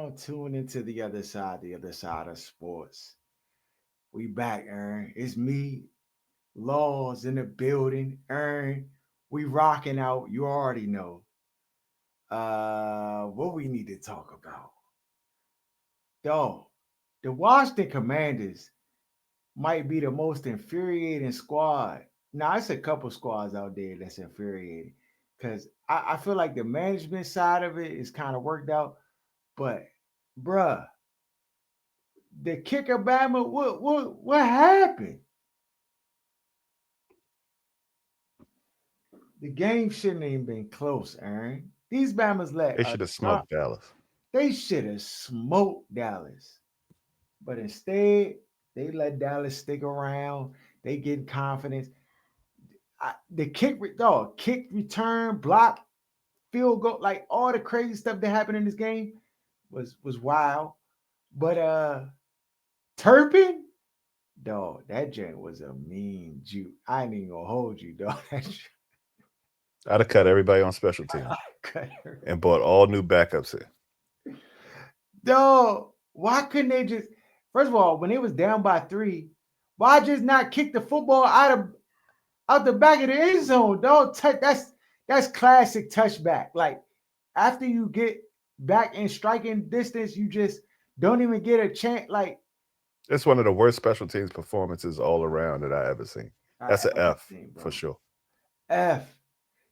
now tune into the other side of sports. We back, Aaron. It's me, Laws in the building. Aaron, we rocking out. You already know. What we need to talk about. Dog, the Washington Commanders might be the most infuriating squad. Now, it's a couple squads out there that's infuriating. Because I feel like the management side of it is kind of worked out. But, bruh, the kicker Bama, what happened? The game shouldn't even been close, Aaron. These Bamas let They a should have drop. smoked Dallas. They should have smoked Dallas. But instead, they let Dallas stick around. They get confidence. The dog, kick return, block, field goal, like all the crazy stuff that happened in this game was wild. But Turpin, dog, that joint was a mean Jew. I ain't even gonna hold you, dog. I'd have cut everybody on special teams That and brought all new backups in. dog, why couldn't they just first of all, when they was down by three, why just not kick the football out the back of the end zone? Dog, that's classic touchback. Like after you get back in striking distance, you just don't even get a chance. Like It's one of the worst special teams performances all around that I ever seen. I That's an ever F seen, for bro. sure. F.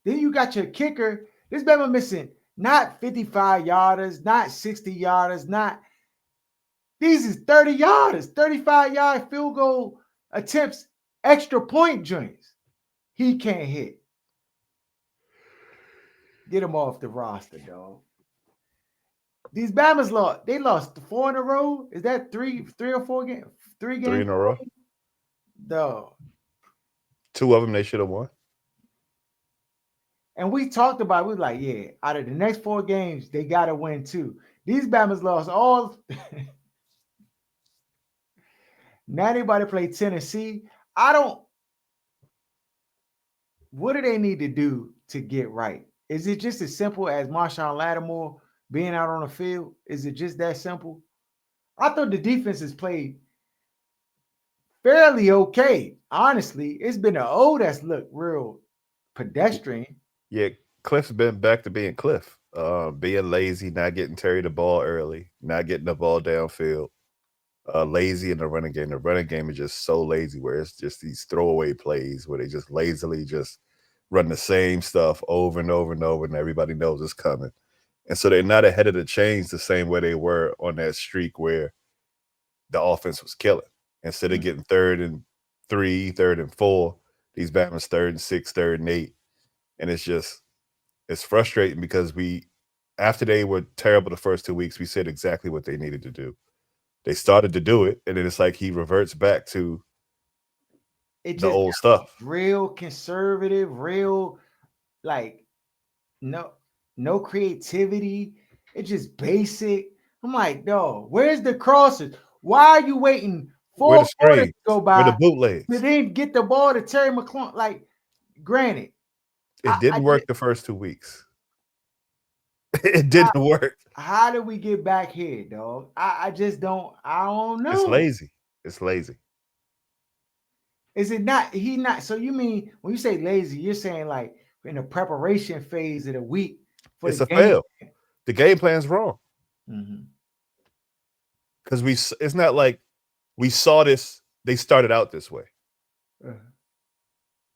Then you got your kicker. This Bama missing not 55 yarders, not 60 yarders, not these is 30 yarders, 35-yard field goal attempts, extra point joints. He can't hit. Get him off the roster, dog. These Bama's lost. They lost four in a row. Is that three or four games? Three Three games in in a a row. row? Dog. Two of them they should have won. And we talked about, we were like, yeah, out of the next four games, they got to win two. These Bama's lost all. Now they about to play Tennessee. I don't. What do they need to do to get right? Is it just as simple as Marshawn Lattimore being out on the field? Is it just that simple? I thought the defense has played fairly okay. Honestly, it's been an O that's looked real pedestrian. Yeah, Cliff's been back to being Cliff. Being lazy, not getting Terry the ball early, not getting the ball downfield. Lazy in the running game. The running game is just so lazy where it's just these throwaway plays where they just lazily just run the same stuff over and over and over, and everybody knows it's coming. And so they're not ahead of the chains the same way they were on that streak where the offense was killing. Instead of Mm. getting third and three, third and four, these Batman's third and six, third and eight. And it's frustrating because after they were terrible the first 2 weeks, we said exactly what they needed to do. They started to do it, and then it's like he reverts back to It the just old stuff. real conservative, real like no no creativity. It's just basic. I'm like, dog, where's the crosses? Why are you waiting Where the 4 quarters to screens, go where the by to bootlegs. then get the ball to Terry McClung? Like, granted, It I didn't just work the first 2 weeks. It didn't work. how did we get back here, dog? I just I don't It's know. lazy. It's lazy. Is it not he not so you mean when you say lazy, you're saying like in the preparation phase of the week for the It's a game. fail. The game plan's wrong Mhm. because it's not like we saw this. They started out this way, Uh,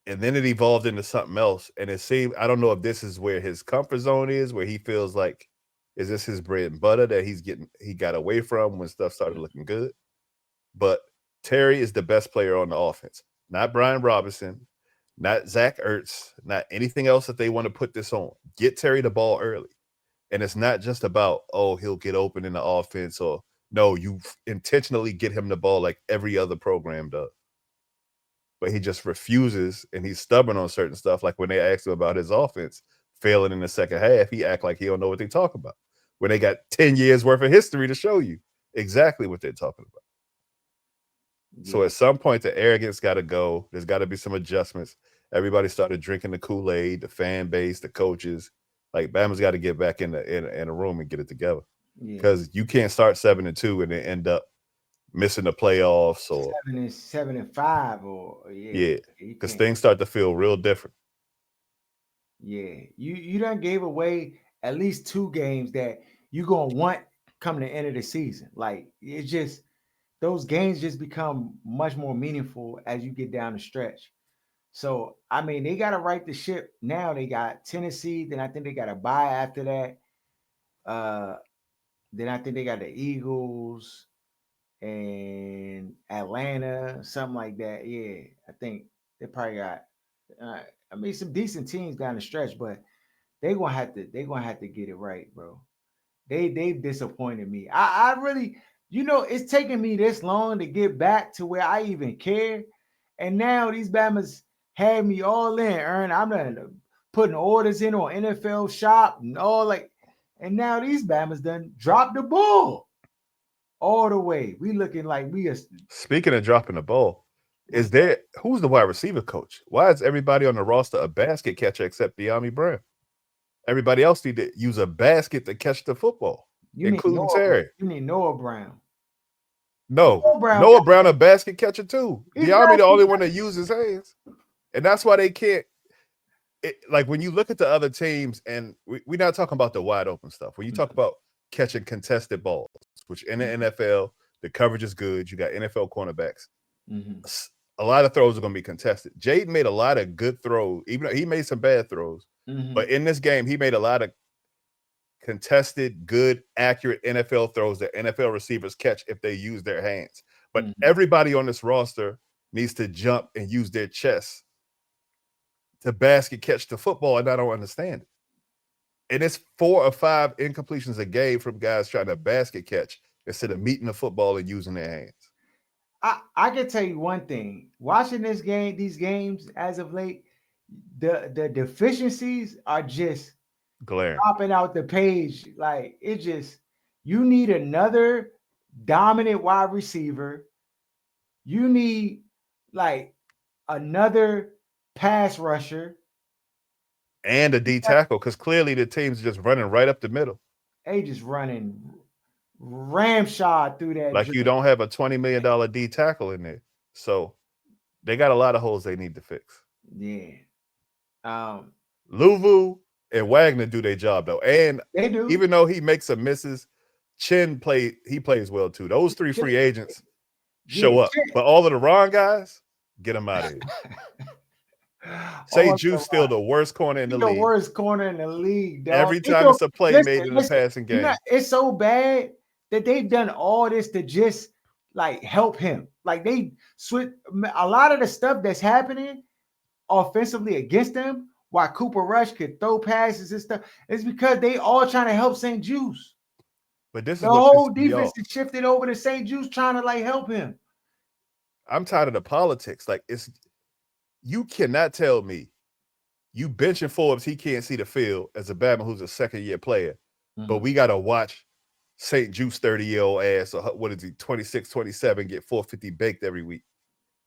and then it evolved into something else. And it seemed I don't know if this is where his comfort zone is, where he feels like is this his bread and butter that he got away from when stuff started looking good. But Terry is the best player on the offense, not Brian Robinson, not Zach Ertz, not anything else that they want to put this on. Get Terry the ball early. And it's not just about, oh, he'll get open in the offense or no, you intentionally get him the ball like every other program does. But he just refuses and he's stubborn on certain stuff. Like when they asked him about his offense failing in the second half, he act like he don't know what they talk about. When they got 10 years worth of history to show you exactly what they're talking about. So yeah. at some point, the arrogance got to go. There's got to be some adjustments. Everybody started drinking the Kool-Aid, the fan base, the coaches. Like Bama's got to get back in the room and get it together. Yeah. because you can't start 7-2 and then end up missing the playoffs or 7-5, or yeah, yeah, you because can't. things start to feel real different. Yeah, you done gave away at least two games that you gonna want come the end of the season. Like it's just those games just become much more meaningful as you get down the stretch. So I mean, they gotta right the ship now. They got Tennessee, then I think they got a bye after that. Uh, then I think they got the Eagles and Atlanta, something like that. Yeah, I think they probably got. Uh, I mean, some decent teams down the stretch, but they gonna have to get it right, bro. They've disappointed me. I really, it's taken me this long to get back to where I even care. And now these Bamas had me all in, Ern. I'm done putting orders in on NFL shop and all like, and now these Bamas done dropped the ball all the way. We looking like we are. Speaking of dropping the ball, What's who's the wide receiver coach? Why is everybody on the roster a basket catcher except De'Ami Brown? Everybody else need to use a basket to catch the football, you mean including Noah Brown? Terry. You mean Noah Brown? No, Noah Brown Noah Brown a basket catcher too. he De'Ami the basket only one that uses his hands, and that's why they can't. Like when you look at the other teams, and we're not talking about the wide open stuff. When you talk about catching contested balls, which in the NFL the coverage is good. You got NFL cornerbacks. Mm-hmm. A lot of throws are going to be contested. Jaden made a lot of good throws, even though he made some bad throws. Mm-hmm. But in this game, he made a lot of contested, good, accurate NFL throws that NFL receivers catch if they use their hands. But Mm-hmm. everybody on this roster needs to jump and use their chest to basket catch the football, and I don't understand it. And it's 4 or 5 incompletions a game from guys trying to basket catch instead of meeting the football and using their hands. I can tell you one thing. Watching these games as of late, the deficiencies are just Glaring. popping out the page. Like it just you need another dominant wide receiver. You need like another pass rusher. And a D tackle, because clearly the team's just running right up the middle. They just running ramshot through that. Like you don't have a $20 million D tackle in there. So they got a lot of holes they need to fix. Yeah. Luvu and Wagner do their job though. And They do. even though he makes some misses, he plays well too. Those 3 free agents show up. But all of the wrong guys, get them out of here. St. Jude's still the worst corner in the league. The worst corner in the league, dog. Every time it's a play made in the passing game. It's so bad that they've done all this to just like help him. Like they switch a lot of the stuff that's happening offensively against them, while Cooper Rush could throw passes and stuff, is because they all trying to help St. Jude's. But this is the what whole defense is shifted over to St. Jude's trying to like help him. I'm tired of the politics. Like you cannot tell me you benching Forbes, he can't see the field as a Bama who's a second-year player, but we got to watch St. Jude's 30-year-old ass, or what is he, 26, 27, get 450 baked every week.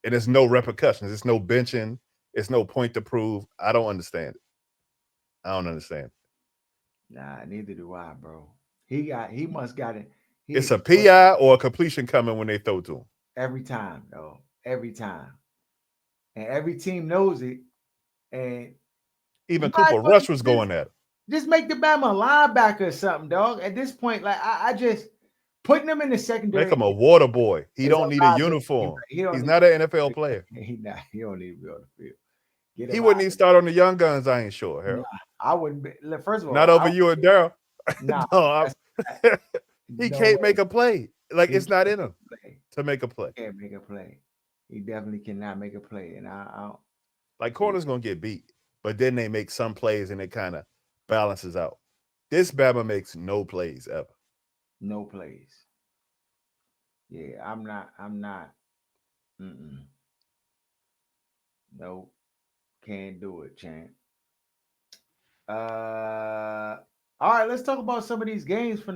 And there's no repercussions. There's no benching. It's no point to prove. I don't understand it. I don't understand. Nah, neither do I, bro. He must got it. It's a PI or a completion coming when they throw to him. Every time, though. Every time. And every team knows it. And even Cooper Rush was going at it. Just make the Bama linebacker or something, dog. At this point, like I just putting him in the secondary. Make him a water boy. He don't need a uniform. He's not an NFL player. He don't need to be on the field. He wouldn't even start on the young guns, I ain't sure, Harold. Nah, I wouldn't be. First of all, not over you and Daryl. Nah, no, he can't make a play. Like it's not in him to make a play. He can't make a play. He definitely cannot make a play. And I like corner's gonna get beat, but then they make some plays and it kind of balances out. This Bama makes no plays ever. No plays. Yeah, I'm not. Nope. Can't do it, champ. All right, let's talk about some of these games from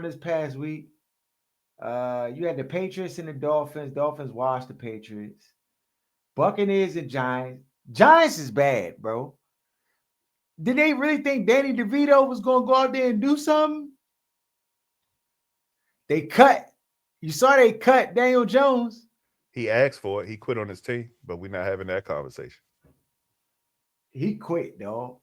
this past week. You had the Patriots and the Dolphins. Dolphins washed the Patriots. Buccaneers and Giants. Giants is bad, bro. Did they really think Danny DeVito was gonna go out there and do something? They cut. You saw they cut Daniel Jones. He asked for it. He quit on his team, but we're not having that conversation. He quit, dog.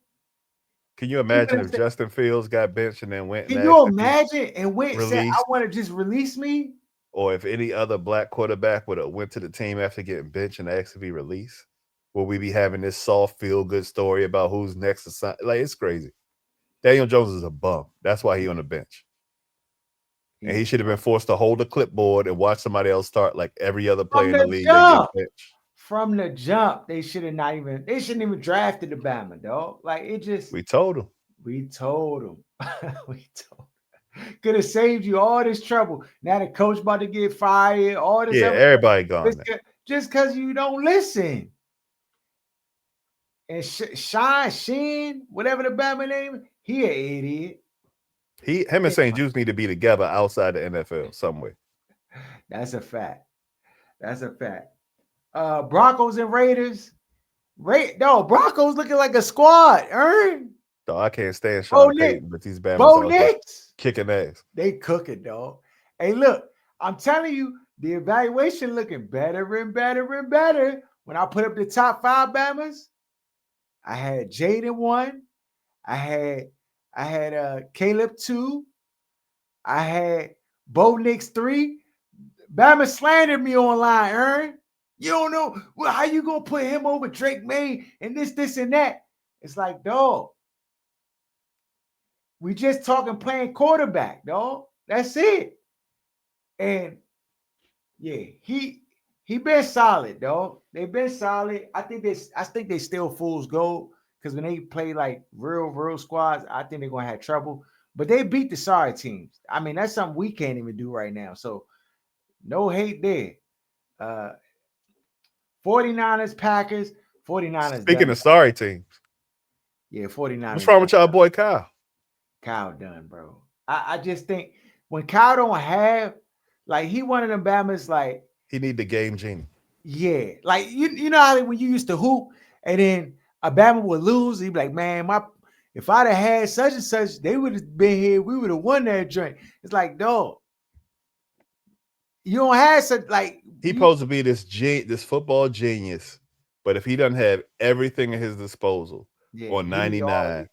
Can you He imagine could have if said, Justin Fields got benched and then went and can asked you to be imagine? And went and said, I released? want to just release me. Or if any other black quarterback would have went to the team after getting benched and asked to be released? Will we be having this soft feel good story about who's next to sign? Like, it's crazy. Daniel Jones is a bum. That's why he on the bench. And he He's should have been forced to hold a clipboard and watch somebody else start like every other player from in the the league that jump. get benched. From the jump, they shouldn't even drafted the Bama, dog. Like it just We told him. we told him. we told could have saved you all this trouble. Now the coach about to get fired, all this Yeah, other everybody gone now. just because you don't listen. And Sheen, whatever the Bama name, he an idiot. Him and St. Juice need to be together outside the NFL somewhere. That's a fact. That's a fact. Broncos and Raiders. Broncos looking like a squad. Earn. So I can't stand Bo Sean Nick. Payton, but these Bama's Bo out here Nix. kicking ass. They cooking, dog. Hey, look, I'm telling you, the evaluation looking better and better and better. When I put up the top 5 Bamas, I had Jaden 1. I had Caleb 2. I had Bo Nix 3. Bama slandered me online, Ern. You don't know how you gonna put him over Drake May and this, and that. It's like, dog. We just talking playing quarterback, dog. That's it. And yeah, he been solid, dog. They've been solid. I think they still fool's gold because when they play like real squads, I think they're gonna have trouble. But they beat the sorry teams. I mean, that's something we can't even do right now. So no hate there. 49ers, Packers, 49ers Speaking done. of sorry teams, Yeah, 49ers. what's wrong with y'all boy Kyle? Kyle done, bro. I just think when Kyle don't have, like, he one of them Bamas, like, He need the game genie. yeah. Like, you know how when you used to hoop and then a Bama would lose, he'd be like, man, if I'd have had such and such, they would have been here. We would have won that drink. It's like, dog, you don't have such, like. He supposed to be this football genius, but if he doesn't have everything at his disposal on 99,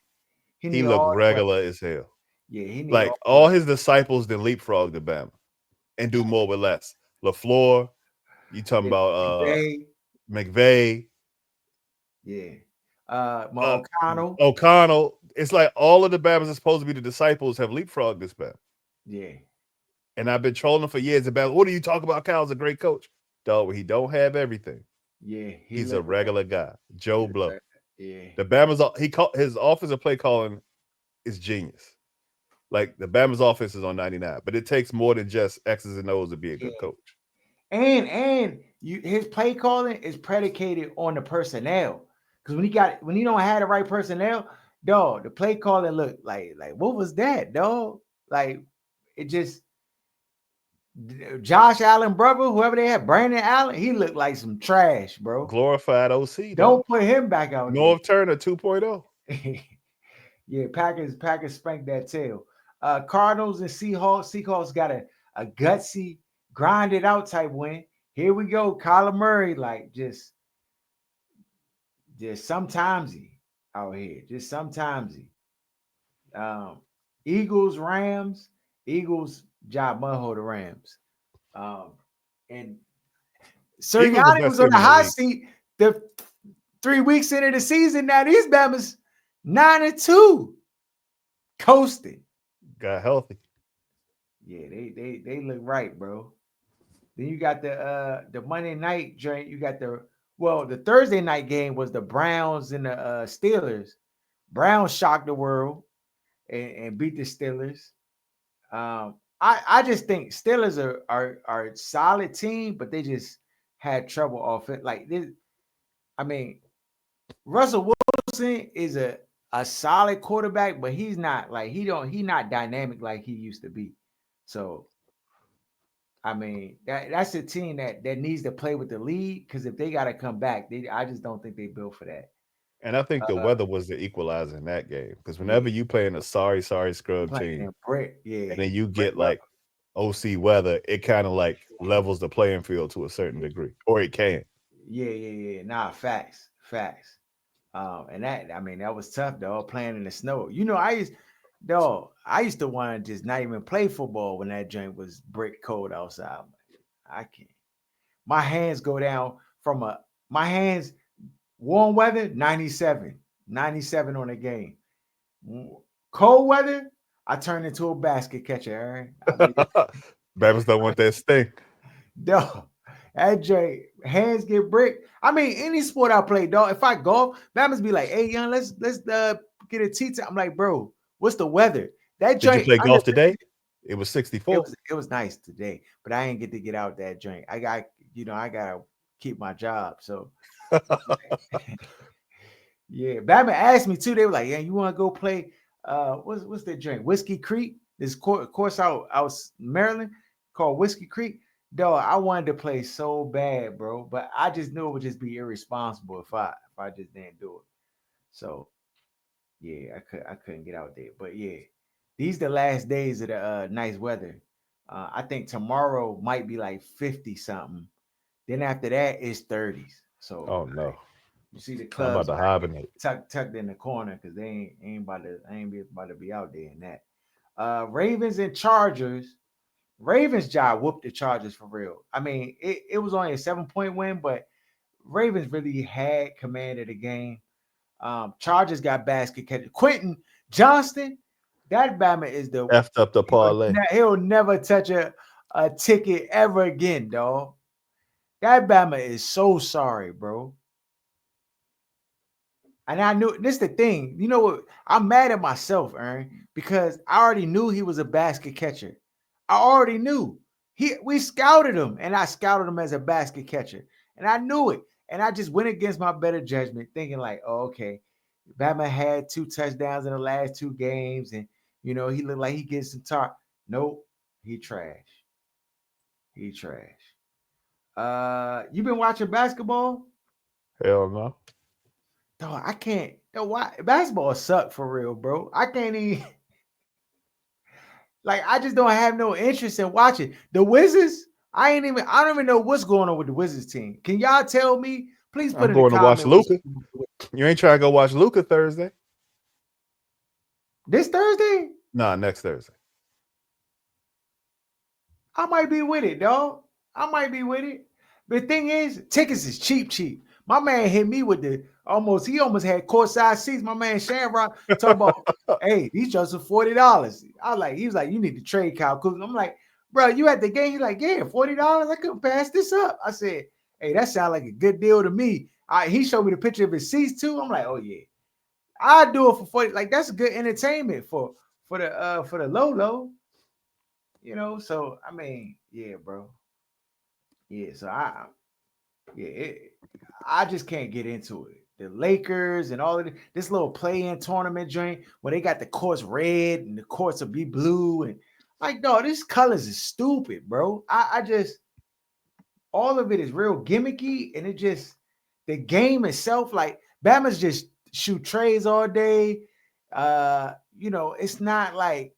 he look regular as hell. Yeah, he need like all his disciples then leapfrog the Bama and do more with less. LaFleur, you talking about McVay. Yeah. O'Connell. O'Connell. It's like all of the Bama's are supposed to be the disciples have leapfrogged this Bama. Yeah. And I've been trolling for years about what do you talk about? Kyle's a great coach. Dog, he don't have everything. Yeah. He's a regular guy. Joe Blow. Yeah. The Bama's his offensive play calling is genius. Like the Bama's offense is on 99, but it takes more than just X's and O's to be a good coach. And his play calling is predicated on the personnel. Because when he don't have the right personnel, dog, the play calling look like what was that, dog? Like it just Josh Allen brother, whoever they had, Brandon Allen, he looked like some trash, bro. Glorified OC. Don't put him back out. North Turner 2.0. Yeah, Packers spanked that tail. Cardinals and Seahawks. Seahawks got a gutsy, grinded out type win. Here we go. Kyler Murray, like just sometimes he out here. Just sometimes he. Eagles, Rams. Eagles job mudhole the Rams. And Sirianni was on the hot seat the 3 weeks into the season. Now these Bama's 9-2. Coasted. Got healthy. Yeah, they look right, bro. Then you got the Monday night joint. You got the Thursday night game was the Browns and the Steelers. Browns shocked the world and beat the Steelers. I just think Steelers are a solid team, but they just had trouble off it. Like this, I mean, Russell Wilson is a solid quarterback, but he's not like he not dynamic like he used to be. So I mean, that's a team that needs to play with the lead because if they got to come back, I just don't think they built for that. And I think the weather was the equalizer in that game because whenever you play in a sorry scrub team, and then you get like OC weather, it kind of like levels the playing field to a certain degree, or it can. Yeah. Nah, facts. And that, I mean, that was tough, dog, playing in the snow. You know, I used to want to just not even play football when that joint was brick cold outside. I can't. My hands go down from my hands, warm weather, 97, 97 on the game. Cold weather, I turn into a basket catcher, Aaron. I mean, Bama's don't want that stink. dog, that joint, hands get brick. I mean, any sport I play, dog. If I golf, Bama's be like, "Hey, young, let's get a tee time." I'm like, "Bro, what's the weather?" That Did you joint play under golf today? It was it 64. was it was nice today, but I didn't get to get out that joint. I gotta keep my job. So yeah, Bama asked me too. They were like, "Yeah, you want to go play? What's that drink? Whiskey Creek. This course out Maryland called Whiskey Creek. Dog, I wanted to play so bad, bro, but I just knew it would just be irresponsible if I just didn't do it. So yeah, I couldn't get out there. But yeah, these the last days of the nice weather. I think tomorrow might be like 50 something. Then after that, it's 30s. So Oh no, you see the I'm about clubs to hibernate. tucked in the corner because they ain't about to about to be out there in that. Ravens and Chargers. Ravens job whooped the Chargers for real. I mean, it was only a 7-point win, but Ravens really had command of the game. Chargers got basket catcher. Quentin Johnston, that Bama is the Effed up the parlay. he'll never touch a ticket ever again, dog. That Bama is so sorry, bro. And I knew this the thing. You know what? I'm mad at myself, Aaron, because I already knew he was a basket catcher. I already knew. We scouted him, and I scouted him as a basket catcher. And I knew it. And I just went against my better judgment, thinking like, oh, okay, Batman had 2 touchdowns in the last 2 games, and he looked like he gets some talk. Nope, he trash. He trash. You been watching basketball? Hell no. Dog, I can't. Why basketball suck for real, bro? I can't even. Like, I just don't have no interest in watching the Wizards. I don't even know what's going on with the Wizards team. Can y'all tell me? Please put I'm in the going to watch comment what's Luca. You ain't trying to go watch Luca Thursday? this Thursday. Nah, next Thursday. I might be with it, dog. I might be with it. The thing is, tickets is cheap. My man hit me with he almost had courtside seats. My man Shamrock talk about, hey, these just are $40. He was like, you need to trade Kyle Kuzma. I'm like, bro, you at the game? He's like, yeah, $40. I couldn't pass this up. I said, hey, that sounds like a good deal to me. He showed me the picture of his seats too. I'm like, oh yeah, I do it for 40. Like, that's good entertainment for the low. So I mean, yeah, bro. Yeah, so I just can't get into it. The Lakers and all of this little play-in tournament joint where they got the courts red and the courts will be blue and like, no, this colors is stupid, bro. I just all of it is real gimmicky and it just the game itself, like Bama's just shoot trays all day. It's not like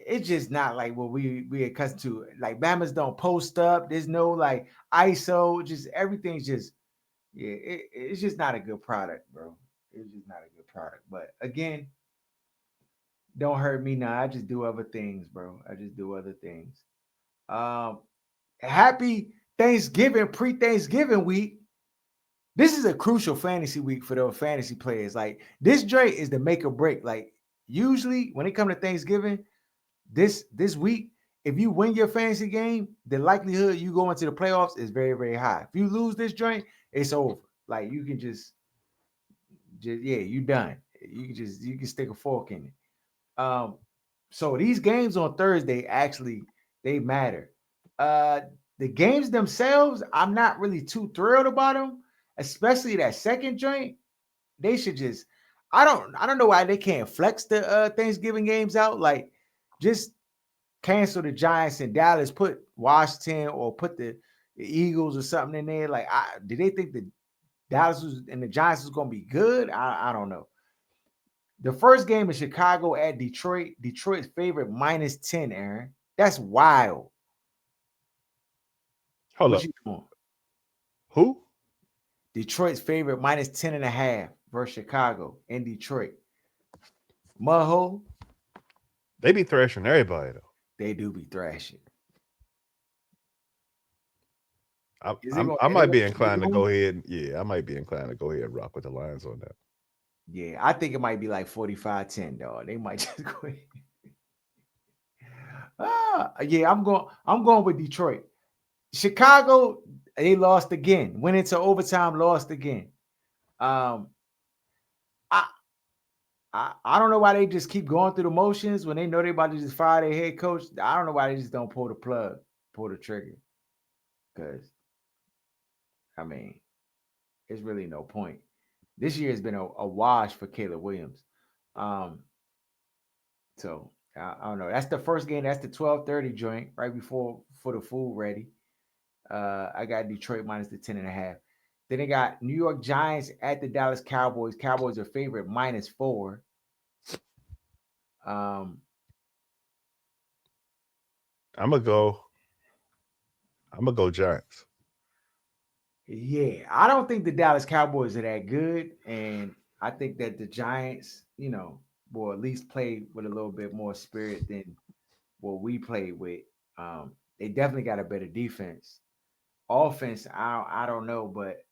it's just not like what we accustomed to. Like Bama's don't post up. There's no like ISO. Just everything's just it's just not a good product, bro. It's just not a good product. But again, don't hurt me now. I just do other things, bro. I just do other things. Um, happy Thanksgiving, pre-Thanksgiving week. This is a crucial fantasy week for those fantasy players. Like this Drake is the make or break. Like usually when it comes to Thanksgiving, this week, if you win your fantasy game, the likelihood you go into the playoffs is very, very high. If you lose this joint, it's over. Like you can just yeah, you done. You can stick a fork in it. So these games on Thursday actually they matter. Uh, the games themselves, I'm not really too thrilled about them, especially that second joint. They should just I don't know why they can't flex the Thanksgiving games out. Like just cancel the Giants and Dallas, put Washington or put the Eagles or something in there. Like, did they think the Dallas and the Giants was going to be good? I don't know. The first game is Chicago at Detroit. Detroit's favorite -10, Aaron. That's wild. Hold What up. you doing? Who? Detroit's favorite minus 10.5 versus Chicago in Detroit. Mudhole, They be thrashing everybody though. they do be thrashing. Is it I going? They might going be to keep it inclined to going? go ahead. Yeah, I might be inclined to go ahead and rock with the Lions on that. Yeah, I think it might be like 45-10, dog. They might just go ahead. Yeah, I'm going with Detroit. Chicago, they lost again. Went into overtime, lost again. Um, I I don't know why they just keep going through the motions when they know they about to just fire their head coach. I don't know why they just don't pull the plug, pull the trigger. Because I mean, it's really no point. This year has been a wash for Caleb Williams. Um, so I don't know. That's the first game. That's the 12:30 joint right before for the food ready. I got Detroit minus the 10.5. Then they got New York Giants at the Dallas Cowboys. Cowboys are favorite -4. Um, I'm gonna go. I'm gonna go Giants. yeah, I don't think the Dallas Cowboys are that good, and I think that the Giants, will at least play with a little bit more spirit than what we played with. They definitely got a better defense. Offense, I don't know, but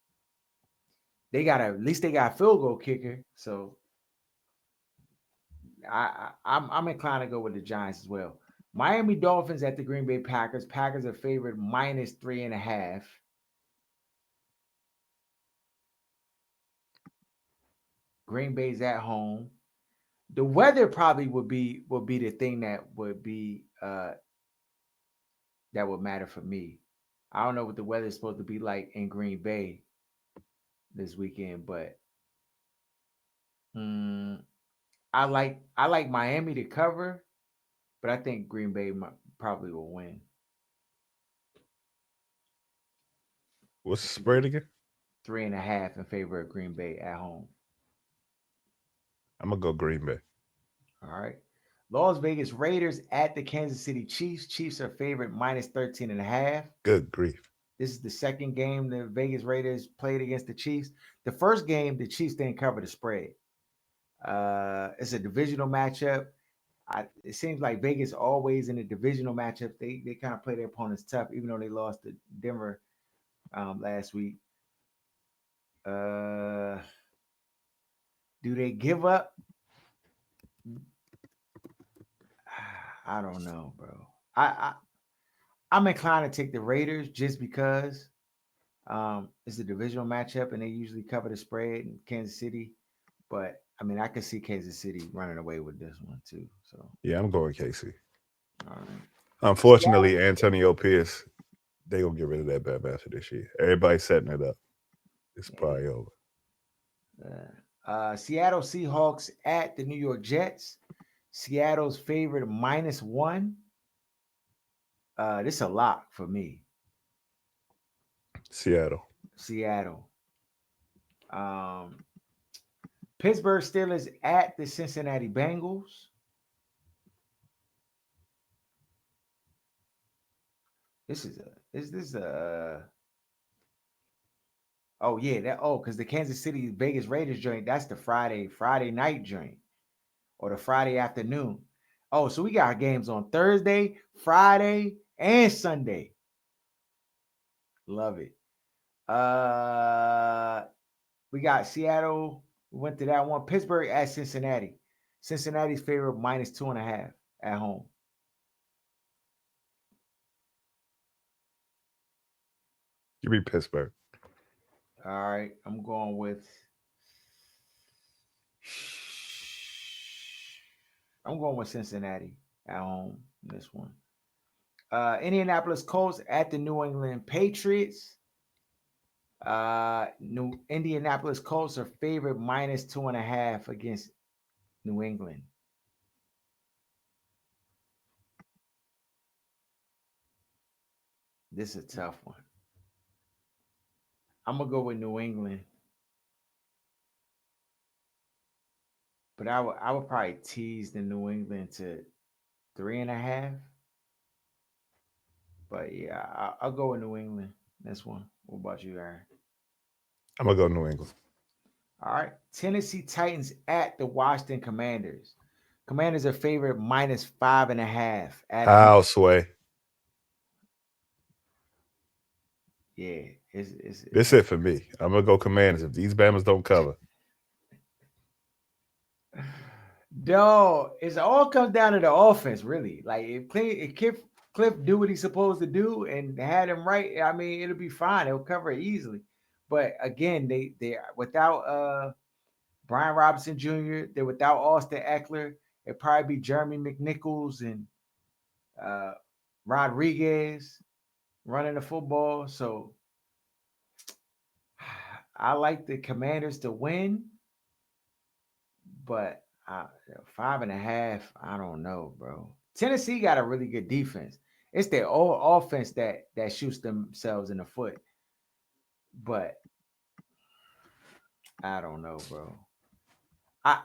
at least they got a field goal kicker. So I'm inclined to go with the Giants as well. Miami Dolphins at the Green Bay Packers. Packers are favored -3.5. Green Bay's at home. The weather probably would be the thing that would matter for me. I don't know what the weather is supposed to be like in Green Bay this weekend, but mm, I like Miami to cover, but I think Green Bay probably will win. What's the spread again? 3.5 in favor of Green Bay at home. I'm gonna go Green Bay. All right. Las Vegas Raiders at the Kansas City Chiefs. Chiefs are favorite -13.5. Good grief. This is the second game the Vegas Raiders played against the Chiefs. The first game, the Chiefs didn't cover the spread. It's a divisional matchup. It seems like Vegas always in the divisional matchup. They kind of play their opponents tough, even though they lost to Denver last week. Uh, do they give up? I don't know, bro. I I'm inclined to take the Raiders just because it's a divisional matchup and they usually cover the spread in Kansas City. But I mean, I could see Kansas City running away with this one too. So, Yeah, I'm going KC. all right. Unfortunately, Antonio Pierce, they gonna get rid of that bad bastard this year. Everybody's setting it up. It's Yeah. probably over. Seattle Seahawks at the New York Jets. Seattle's favorite -1. This is a lot for me. Seattle. Seattle. Um, Pittsburgh Steelers at the Cincinnati Bengals. This is a is this a oh yeah because the Kansas City Vegas Raiders joint, that's the Friday night joint or the Friday afternoon. Oh, so we got games on Thursday, Friday, and Sunday. Love it. We got Seattle. We went to that one. Pittsburgh at Cincinnati. Cincinnati's favorite -2.5 at home. Give me Pittsburgh. All right, I'm going with. I'm going with Cincinnati at home in this one. Indianapolis Colts at the New England Patriots. New Indianapolis Colts are favorite -2.5 against New England. This is a tough one. I'm gonna go with New England, but I would probably tease the New England to 3.5. But yeah, I'll go with New England. This one. What about you, Aaron? I'm gonna go New England. All right. Tennessee Titans at the Washington Commanders. Commanders are favored minus 5.5 at home. How sway? Yeah, it's This a it for me. I'm gonna go Commanders. If these Bama's don't cover, no. It all comes down to the offense, really. Like if Cliff do what he's supposed to do and had him right, I mean, it'll be fine. They'll cover it easily. But again, they without Brian Robinson Jr., they're without Austin Eckler. It'd probably be Jeremy McNichols and uh, Rodriguez running the football. So I like the Commanders to win, but 5.5, I don't know, bro. Tennessee got a really good defense. It's their old offense that shoots themselves in the foot. But I don't know, bro. I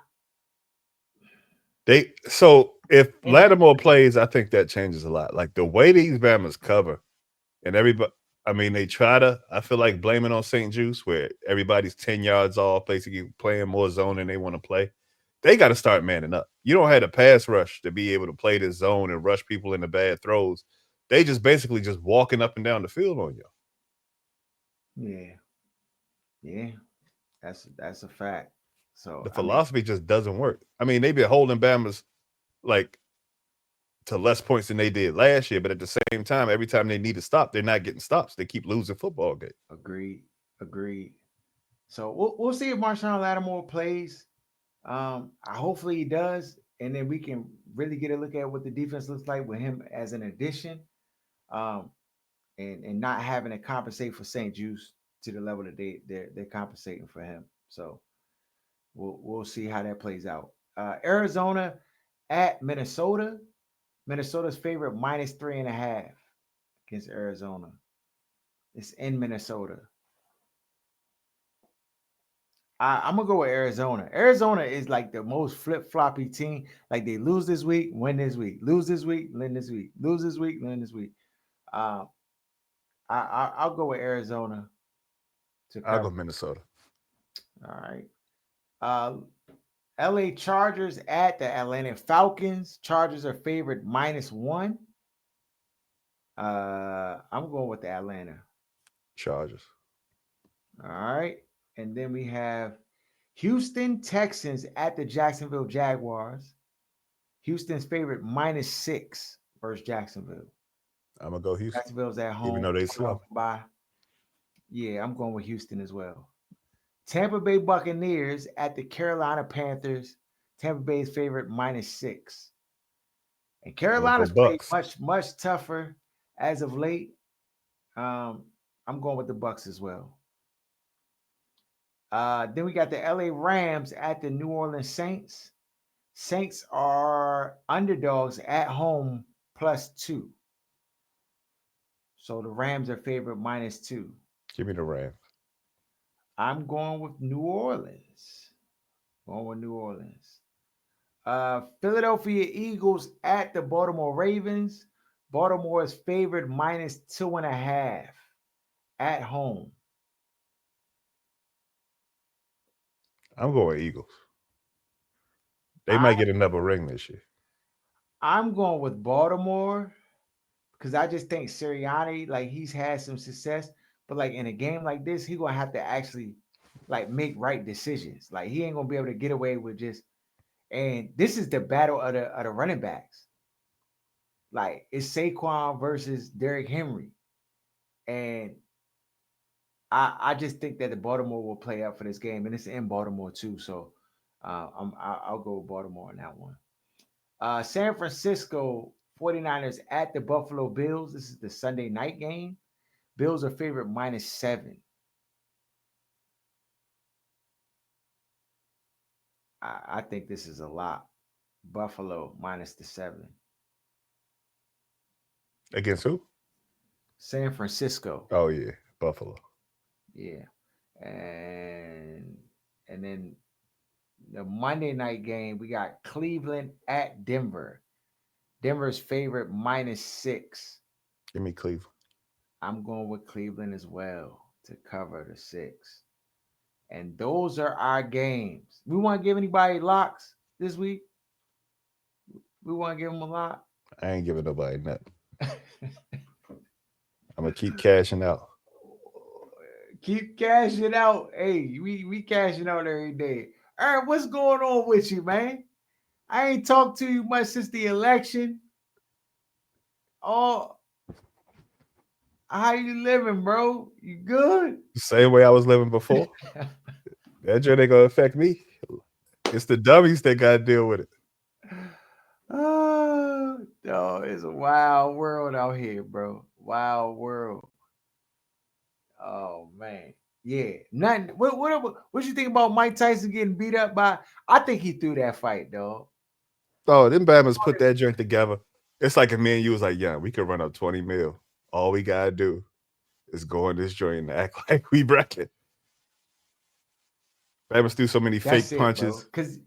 they so if and Lattimore plays, I think that changes a lot. Like the way these Bama's cover, and everybody. I mean, they try to. I feel like blaming on St. Juice, where everybody's 10 yards off, basically playing more zone than they want to play. They got to start manning up. You don't have a pass rush to be able to play this zone and rush people into bad throws. They just basically just walking up and down the field on you. yeah, yeah, that's a fact. So The I mean, philosophy just doesn't work. I mean, they've been holding Bama's like to less points than they did last year, but at the same time, every time they need to stop, they're not getting stops. They keep losing football games. agreed, agreed. So we'll see if Marshawn Lattimore plays. I hopefully he does, and then we can really get a look at what the defense looks like with him as an addition, um, and not having to compensate for St. Juice to the level that they're compensating for him. So we'll see how that plays out. Arizona at Minnesota. Minnesota's favorite minus 3.5 against Arizona. It's in Minnesota. I'm gonna go with Arizona. Arizona is like the most flip floppy team. Like they lose this week, win this week, lose this week, win this week, lose this week, win this week. Um, I'll go with Arizona to I'll go cover. Minnesota. All right. Uh, LA Chargers at the Atlanta Falcons. Chargers are favored minus 1. I'm going with the Atlanta. Chargers. All right. And then we have Houston Texans at the Jacksonville Jaguars. Houston's favorite minus 6 versus Jacksonville. I'm gonna go Houston, Jacksonville's at even home, though they coming off slow. a bye. Yeah, I'm going with Houston as well. Tampa Bay Buccaneers at the Carolina Panthers. Tampa Bay's favorite minus 6. And I'm gonna go Carolina's played Bucks. much tougher as of late. Um, I'm going with the Bucks as well. Then we got the LA Rams at the New Orleans Saints. Saints are underdogs at home plus 2. So the Rams are favorite minus 2. Give me the Rams. I'm going with New Orleans. Going with New Orleans. Philadelphia Eagles at the Baltimore Ravens. Baltimore is favored minus 2.5 at home. I'm going Eagles. They I, might get another ring this year. I'm going with Baltimore because I just think Sirianni, like he's had some success, but like in a game like this, he gonna have to actually like make right decisions. Like he ain't gonna be able to get away with just. And this is the battle of the running backs. Like it's Saquon versus Derrick Henry, and I just think that the Baltimore will play up for this game, and it's in Baltimore too. So I'll go with Baltimore on that one. San Francisco 49ers at the Buffalo Bills. This is the Sunday night game. Bills are favorite minus 7. I think this is a lot. Buffalo minus the 7. Against who? San Francisco. Oh yeah, Buffalo. Yeah. And and then the Monday night game, we got Cleveland at Denver. Denver's favorite minus 6. Give me Cleveland. I'm going with Cleveland as well to cover the 6. And those are our games. We want to give anybody locks this week. We want to give them a lock. I ain't giving nobody nothing. I'm gonna keep cashing out. Keep cashing out. Hey, we cashing out every day. All right, what's going on with you, man? I ain't talked to you much since the election. Oh, how you living, bro? You good? Same way I was living before. That joint ain't gonna affect me. It's the dummies that gotta deal with it. Oh, no, it's a wild world out here, bro. Wild world. Oh man, yeah. Nothing. What you think about Mike Tyson getting beat up by? I think he threw that fight, dog. Oh, them Bama's put that joint together. It's like a man you was like, yeah, we could run up 20 mil. All we gotta do is go in this joint and act like we bracket. Bama's threw so many That's fake it, bro. punches. Cause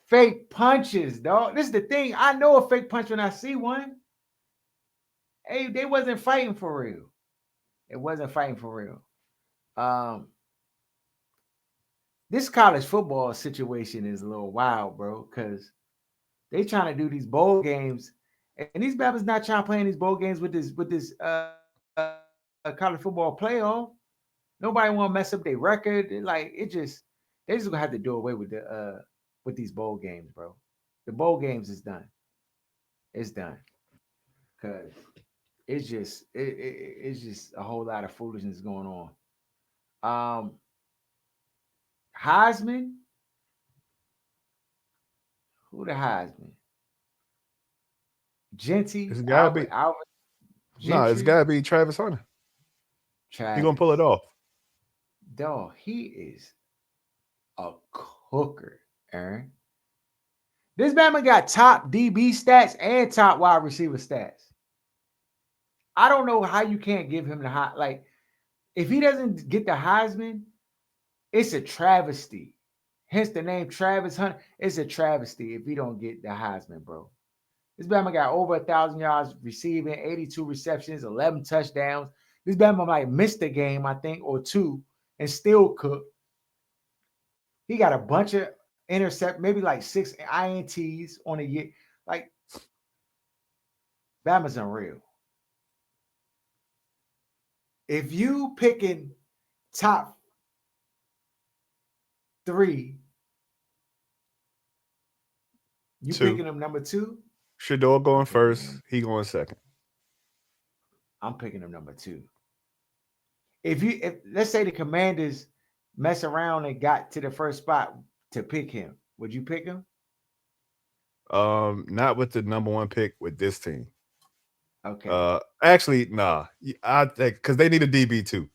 fake punches, dog. This is the thing. I know a fake punch when I see one. Hey, they wasn't fighting for real. It wasn't fighting for real. Um, this college football situation is a little wild, bro. Cause they trying to do these bowl games, and these Bama's not trying to play in these bowl games with this college football playoff. Nobody want to mess up their record. They just gonna have to do away with these bowl games, bro. The bowl games is done. It's done because it's just a whole lot of foolishness going on. Um, Heisman, who the Heisman? It's Genty, gotta be Albert no, it's Gentry, gotta be Travis Hunter. He gonna pull it Travis. off. Dog, he is a cooker, Aaron. This Batman got top DB stats and top wide receiver stats. I don't know how you can't give him the high. Like, if he doesn't get the Heisman, it's a travesty. Hence the name Travis Hunter. It's a travesty if he don't get the Heisman, bro. This Batman got over 1,000 yards receiving, 82 receptions, 11 touchdowns. This Batman might missed a game, I think, or two, and still cook. He got a bunch of intercept, maybe like 6 INTs on a year. Like, Bama's unreal. If you picking top 3, you Two. picking him number 2. Shador I'm going picking first. him. He going second. I'm picking him number 2. If let's say the Commanders mess around and got to the first spot to pick him, would you pick him? Not with the number one pick with this team. Okay. Actually, nah. I think because they need a DB too.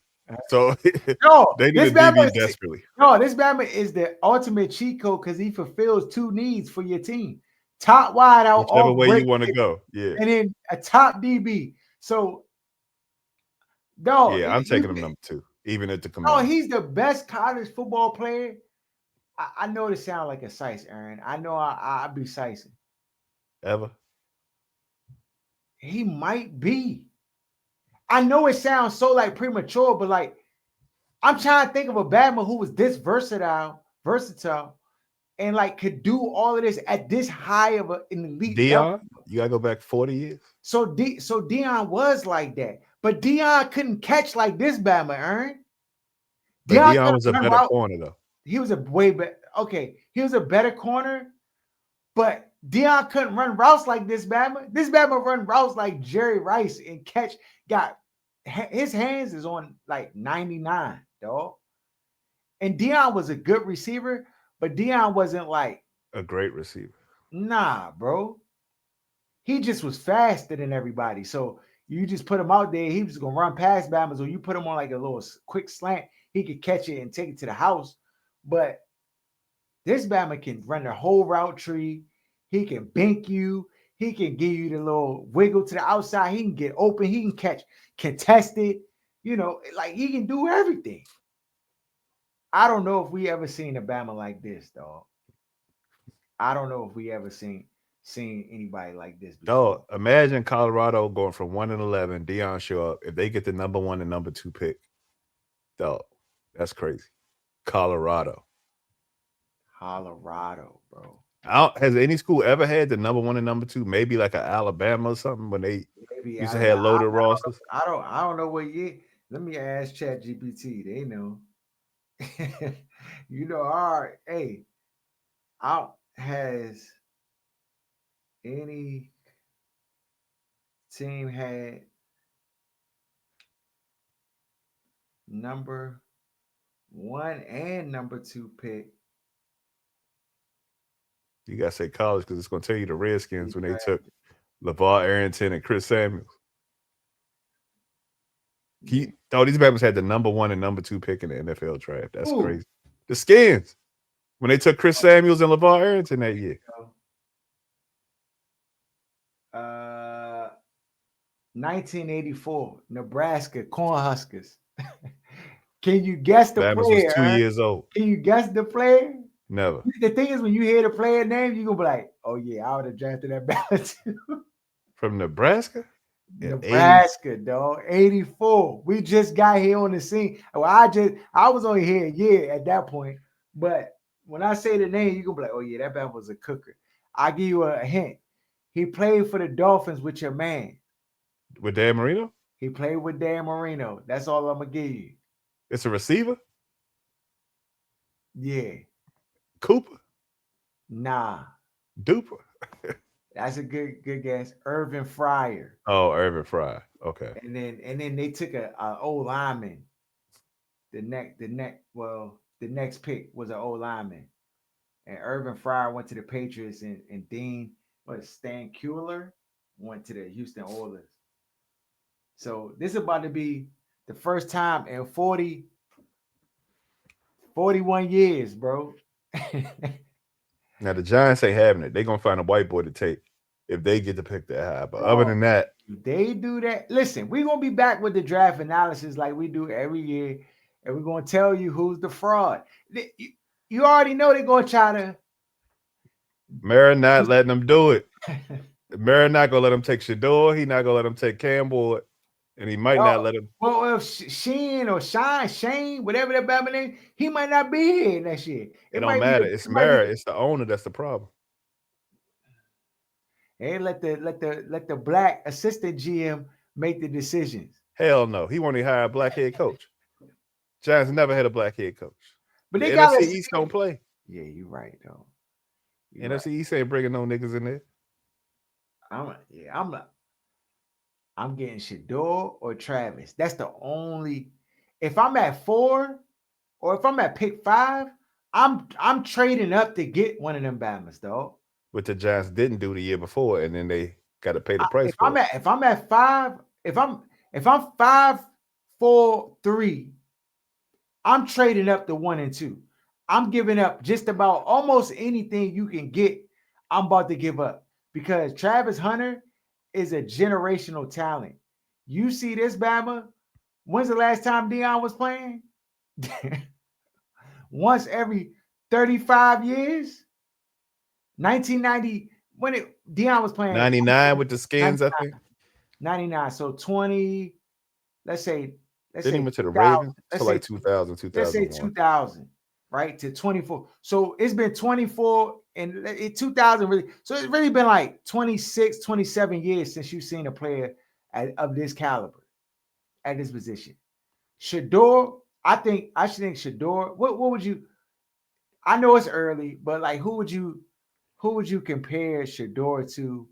So No, they need a this Bama DB is desperately. no, this Bama is the ultimate cheat code because he fulfills 2 needs for your team: top wide out Whichever off way you break, want to go. Yeah. and then a top DB. So, dog, Yeah, I'm taking him number two, even at the no, Commanders. he's the best college football player. I know this sounds like a size, Aaron. I know I be sizing. Ever. He might be. I know it sounds so like premature, but like I'm trying to think of a Batman who was this versatile, and like could do all of this at this high of an elite level. Dion, you gotta go back 40 years. So Dion was like that, but Dion couldn't catch like this Batman, Aaron. But Dion Dion couldn't was a run better route. corner though. He was a way better. Okay, he was a better corner, but Dion couldn't run routes like this Batman. This Batman run routes like Jerry Rice and catch. Got his hands is on like 99, dog. And Dion was a good receiver, but Dion wasn't like, A great receiver. nah, bro. He just was faster than everybody. So you just put him out there, he was gonna run past Bama's, or you put him on like a little quick slant, he could catch it and take it to the house. But this Bama can run the whole route tree. He can bink you. He can give you the little wiggle to the outside. He can get open. He can catch contested. Like he can do everything. I don't know if we ever seen a Bama like this, dog. I don't know if we ever seen. seen anybody like this before. Dog, imagine Colorado going from 1-11, Deion show up. If they get the number 1 and number 2 pick, dog, that's crazy. Colorado. Colorado, bro. Has any school ever had the number 1 and number 2? Maybe like a Alabama or something when they Maybe used to Alabama. have loaded rosters. I don't know what year. Let me ask Chat GPT. They know. All right. Hey, out has any team had number 1 and number 2 pick? You gotta say college because it's gonna tell you the Redskins when they took Drafted. LeVar Arrington and Chris Samuels. Yeah. These Bama's had the number 1 and number 2 pick in the NFL draft. That's Ooh. crazy. The Skins when they took Chris Samuels and LeVar Arrington that year. Uh, 1984, Nebraska Cornhuskers. Can you guess the Bama's was 2 player? years old. Can you guess the player? Never. The thing is, when you hear the player name, you're gonna be like, "Oh yeah, I would have drafted that ballot too." From Nebraska? Nebraska, dog, 84. We just got here on the scene. Well, I was only here a year at that point, but when I say the name, you're gonna be like, "Oh yeah, that ballot was a cooker." I'll give you a hint. He played for the Dolphins with your man. With Dan Marino? He played with Dan Marino. That's all I'm gonna give you. It's a receiver? Yeah. Cooper? Nah. Duper? That's a good guess. Irvin Fryer. Oh, Irvin Fry. Okay. And then they took a old lineman. The next pick was an old lineman. And Irvin Fryer went to the Patriots and Dean, Stan Kuehler went to the Houston Oilers. So this is about to be the first time in 41 years, bro. Now the Giants ain't having it. They're gonna find a white boy to take if they get to pick that high. But other than that, they do that. Listen, we're gonna be back with the draft analysis like we do every year, and we're gonna tell you who's the fraud. You already know they're gonna try to. Mara not letting them do it. Mara not gonna let him take Shador. He not gonna let him take Campbell, and he might not let him. Well, if Shane, whatever that bad name, he might not be here next year. It don't matter. It's Mara. It's the owner that's the problem. And let the black assistant GM make the decisions. Hell no, he won't even hire a black head coach. Giants never had a black head coach. But the NFC East don't play. Yeah, you're right though. NFC East ain't bringing no niggas in there. I'm getting Shador or Travis. That's the only. If I'm at 4 or if I'm at pick 5, I'm trading up to get one of them Bamas, dog. Which the Giants didn't do the year before, and then they got to pay the price for it. If I'm at 5, if I'm 5, 4, 3, I'm trading up to 1 and 2. I'm giving up just about almost anything you can get. I'm about to give up because Travis Hunter is a generational talent. You see this Bama? When's the last time Deion was playing? Once every 35 years. 1990 when Deion was playing 99 with the Skins, 99, I think. 99. So 20. Let's say. Then he went to the Ravens to like 2000, 2001. Let's say 2000, right to 24. So it's been 24 and 2000 really. So it's really been like 26, 27 years since you've seen a player of this caliber at this position. Shador, I should think Shador. What would you? I know it's early, but like who would you compare Shador to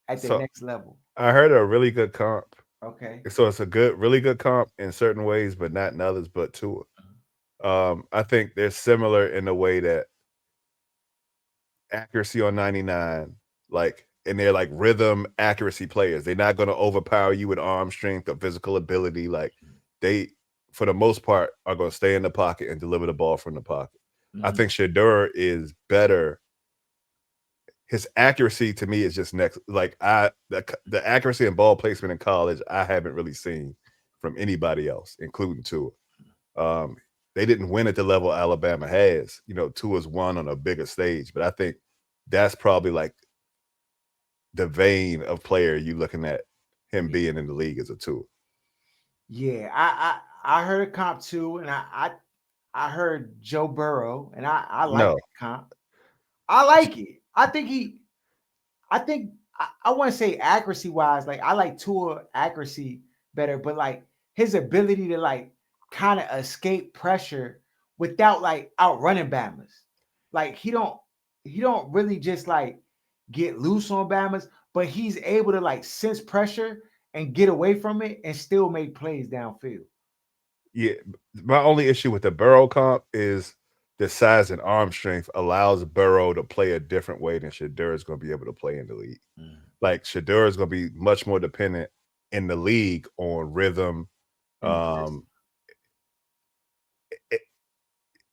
at the next level? I heard a really good comp. Okay. So it's a really good comp in certain ways, but not in others, but Tua. I think they're similar in the way that accuracy on 99, and they're like rhythm accuracy players. They're not going to overpower you with arm strength or physical ability. Like they, for the most part, are going to stay in the pocket and deliver the ball from the pocket. Mm-hmm. I think Shador is better. His accuracy to me is just next. Like the accuracy and ball placement in college, I haven't really seen from anybody else, including Tua. They didn't win at the level Alabama has. Tua's won on a bigger stage, but I think that's probably like the vein of player you looking at him being in the league as a tool. Yeah, I heard a comp too, and I heard Joe Burrow, and I like No, that comp. I like it. I think I want to say accuracy wise, like I like Tua accuracy better, but like his ability to like kind of escape pressure without like outrunning Bama's. Like he don't really just like get loose on Bama's, but he's able to like sense pressure and get away from it and still make plays downfield. yeah. My only issue with the Burrow comp is the size and arm strength allows Burrow to play a different way than Shadur is going to be able to play in the league. Mm. Like Shadur is going to be much more dependent in the league on rhythm, In the system. um, it-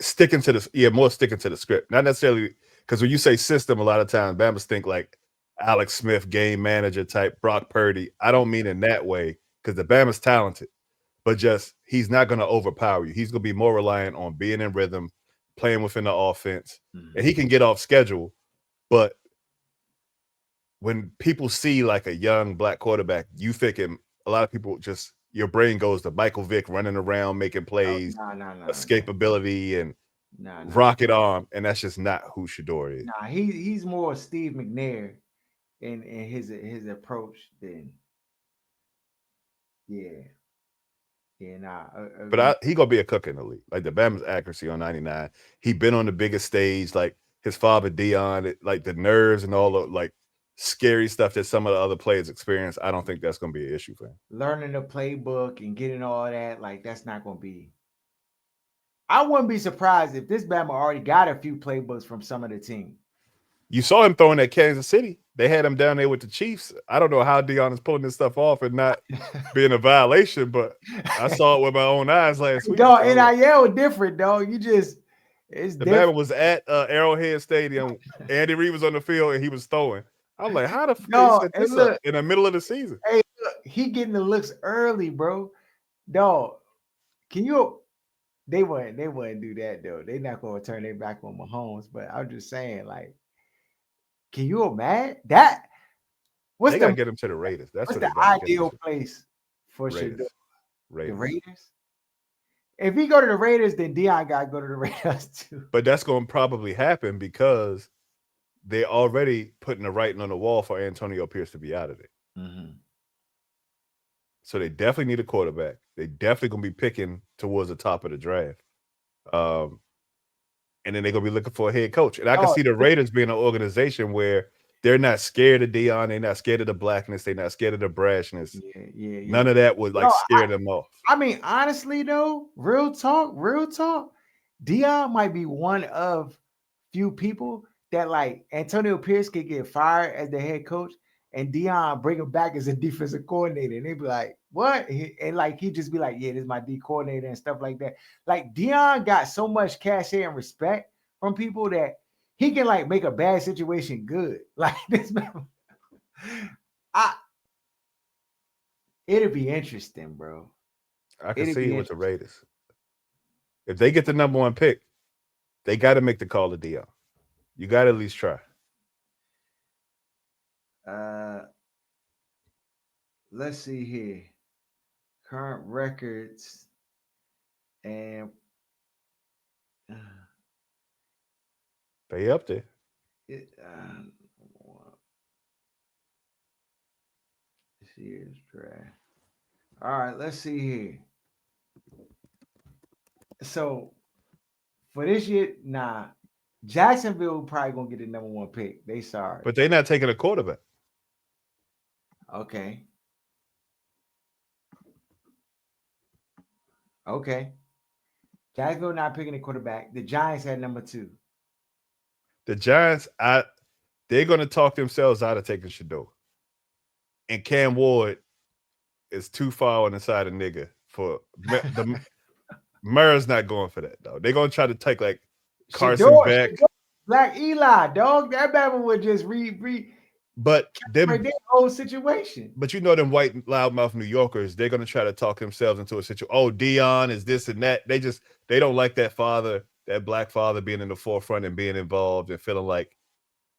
sticking to the more sticking to the script. Not necessarily because when you say system, a lot of times Bama's think like Alex Smith, game manager type, Brock Purdy. I don't mean in that way because the Bama's talented, but just he's not going to overpower you. He's going to be more reliant on being in rhythm, playing within the offense, and Mhm. he can get off schedule. But when people see like a young black quarterback, you thinking a lot of people just your brain goes to Michael Vick running around making Oh, plays, nah, nah, nah, nah, escapability, and nah, nah, rocket arm, and that's just not who Shador is. nah. He's more Steve McNair in his approach than yeah, yeah. Nah, But agree. he gonna be a cook in the league. Like the Bama's accuracy on 99. He been on the biggest stage, like his father Dion, like the nerves and all the like scary stuff that some of the other players experience. I don't think that's gonna be an issue for him. Learning the playbook and getting all that, like that's not gonna be. I wouldn't be surprised if this Bama already got a few playbooks from some of the team. You saw him throwing at Kansas City. They had him down there with the Chiefs. I don't know how Dion is pulling this stuff off and not being a violation, but I saw it with my own eyes last week. Dog, So I was like, NIL different, dog. It's the Bama different. was at Arrowhead Stadium. Andy Reid was on the field and he was throwing. I'm like, how the fuck they Dog, set and this up look, in the middle of the season? hey, look, he getting the looks early, bro. Dog, can you? They wouldn't do that though. They not gonna turn their back on Mahomes. But I'm just saying, like, can you imagine that? What's They got to the get him to the Raiders. That's what's what the they got to get him ideal to. place for Shador? Raiders. The Raiders. Raiders. If he go to the Raiders, then Dion got to go to the Raiders too. But that's going to probably happen because they already putting the writing on the wall for Antonio Pierce to be out of there. Mm-hmm. So they definitely need a quarterback. They definitely going to be picking towards the top of the draft. Um, and then they're going to be looking for a head coach. And I can Oh, see the Raiders being an organization where they're not scared of Dion. They're not scared of the blackness. They're not scared of the brashness. yeah, yeah, yeah. None of that would No, like scare them off. I mean, honestly though, real talk, Dion might be one of few people that like Antonio Pierce could get fired as the head coach and Dion bring him back as a defensive coordinator. And they'd be like, what? And like he'd just be like, yeah, this is my D coordinator and stuff like that. Like Dion got so much cachet and respect from people that he can like make a bad situation good. Like this man, I it'll be interesting, bro. I can It'll see it be with the interesting. Raiders. If they get the number one pick, they got to make the call to Dion. You got to at least try. Uh, let's see here. Current records and They up there. it, this year's draft. All right, let's see here. So for this year, nah, Jacksonville probably gonna get the number one pick. They sorry. But they're not taking a quarterback. Okay, okay. Jacksonville not picking a quarterback. The Giants had number two. The Giants, they're going to talk themselves out of taking Shador. And Cam Ward is too far on the side of nigga for the Murray's not going for that though. They're going to try to take like Carson Beck, Shador, Black Eli, dog. That Bama would just but them. their whole situation. But you know them white loudmouth New Yorkers, they're gonna try to talk themselves into a situation. Oh, Dion is this and that. They don't like that father, that black father being in the forefront and being involved and feeling like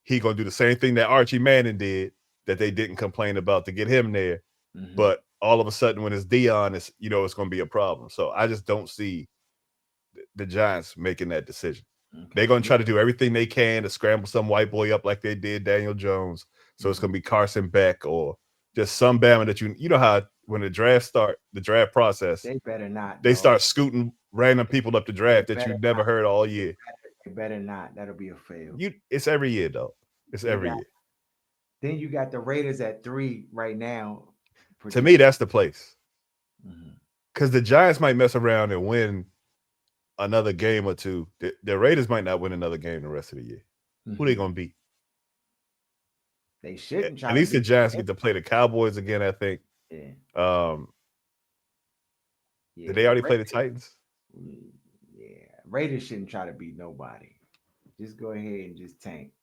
he gonna do the same thing that Archie Manning did. that they didn't complain about to get him there. Mhm. But all of a sudden, when it's Dion, it's it's going to be a problem. So I just don't see the Giants making that decision. Okay. They're going to try to do everything they can to scramble some white boy up like they did Daniel Jones. So it's going to be Carson Beck or just some Bama that you know how when the draft process, They better not. they Dog. start scooting random people up the draft They that you better never not. heard all year. They better not. That'll be a fail. It's every year though. It's You every got- year. Then you got the Raiders at 3 right now. To me, that's the place. Mhm. Because the Giants might mess around and win another game or two. The Raiders might not win another game the rest of the year. Who they Mhm. gonna beat? They shouldn't try At to least the beat Giants get to play the Cowboys again, I think. Yeah. Did they already play the Titans? Yeah. Raiders shouldn't try to beat nobody. Just go ahead and just tank.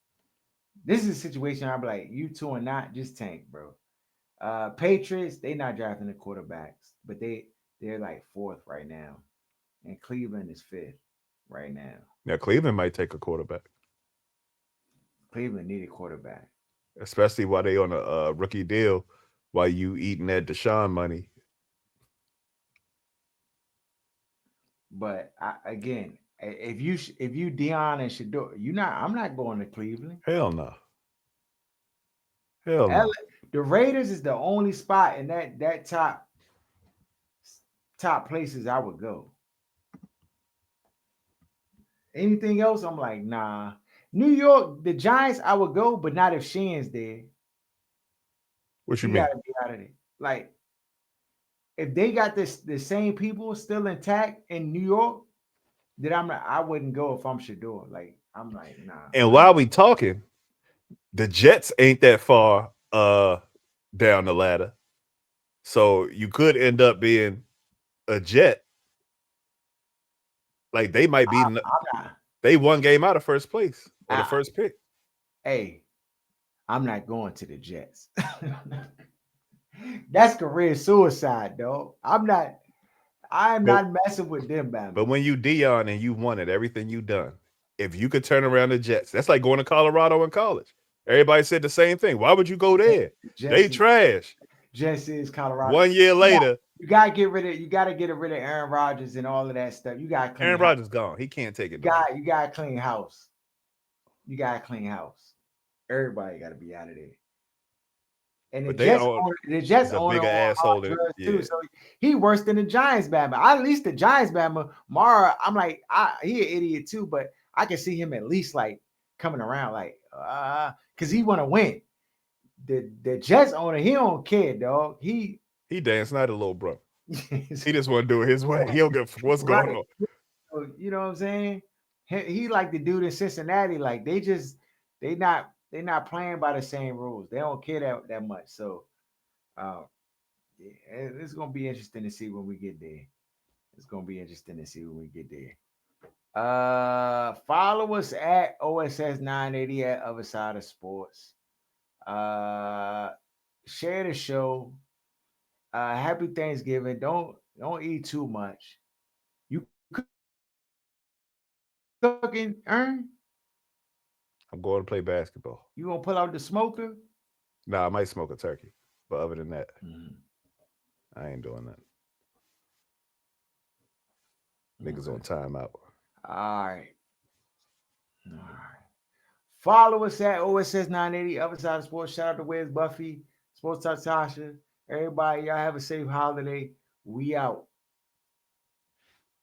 This is a situation I'll be like, you two are not, just tank, bro. Patriots, they not drafting the quarterbacks, but they're like 4th right now. And Cleveland is 5th right now. Now Cleveland might take a quarterback, Cleveland need a quarterback. especially while they on a rookie deal, while you eating that Deshaun money. But again, if you Dion and Shador, I'm not going to Cleveland. Hell no. Hell no. The Raiders is the only spot in that top places I would go. Anything else, I'm like, nah. New York, the Giants, I would go, but not if Sheehan's there. What you He mean? gotta be out of there. Like, if they got the same people still intact in New York, then I wouldn't go if I'm Shador. Like, I'm like, nah. And while we talking, the Jets ain't that far down the ladder. So you could end up being a Jet. Like they might be they one game out of first place or the first pick. Hey, I'm not going to the Jets. That's career suicide, dog. I'm not messing with them, man. But when you Dion and you wanted everything you done, if you could turn around the Jets, that's like going to Colorado in college. Everybody said the same thing. Why would you go there? They trash. Jets is Colorado. 1 year later, you gotta get rid of Aaron Rodgers and all of that stuff. You gotta clean. Aaron Rodgers gone. He can't take it. You gotta clean house. You gotta clean house. Everybody gotta be out of there. And the Jets a bigger asshole than too. So he worse than the Giants Bama. At least the Giants Bama, Mara, I'm like, he an idiot too, but I can see him at least like coming around, like because he want to win. The Jets owner, he don't care, dog. He Dan Snyder, little bro. He just want to do it his way. He don't get what's going on. You know what I'm saying? He like the dude in Cincinnati. Like they not playing by the same rules. They don't care that much. So, it's gonna be interesting to see when we get there. It's gonna be interesting to see when we get there. Follow us at OSS 980 at Other Side of Sports. Share the show. Happy Thanksgiving. Don't eat too much. You cooking, Ern? I'm going to play basketball. You gonna pull out the smoker? Nah, I might smoke a turkey. But other than that, I ain't doing that. Niggas on timeout. All right. Follow us at OSS 980, Other Side of Sports. Shout out to Wes Buffy, Sports Talk Tasha. Everybody, y'all have a safe holiday. We out.